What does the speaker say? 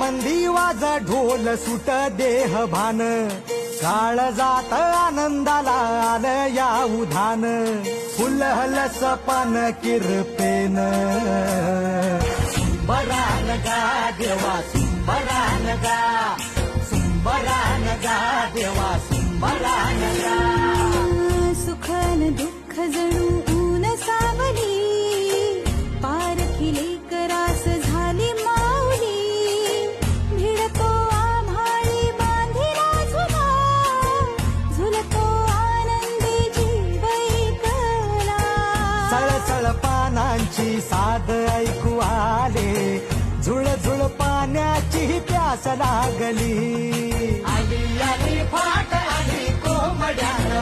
मंदी वाज ढोल सुट देह भान, काळ जात आनंदाला आलं या उधान, फुलहल सपन किरपेन. सुंबरान गा देवा सुंबरान गा, सुंबरान गा देवा सुंबरान गा. सुखन दुःख जणू ऊन सावली, पारखिले करास झाली माऊली. भिडतो आम्हाळी बांधिला झुला, झुलतो आनंदी जीव ऐकला. सळसळ पानांची साद ऐकू आले, झुळझुळ पाण्याची प्यास लागली. आली आली फाट आली कोंबड्यान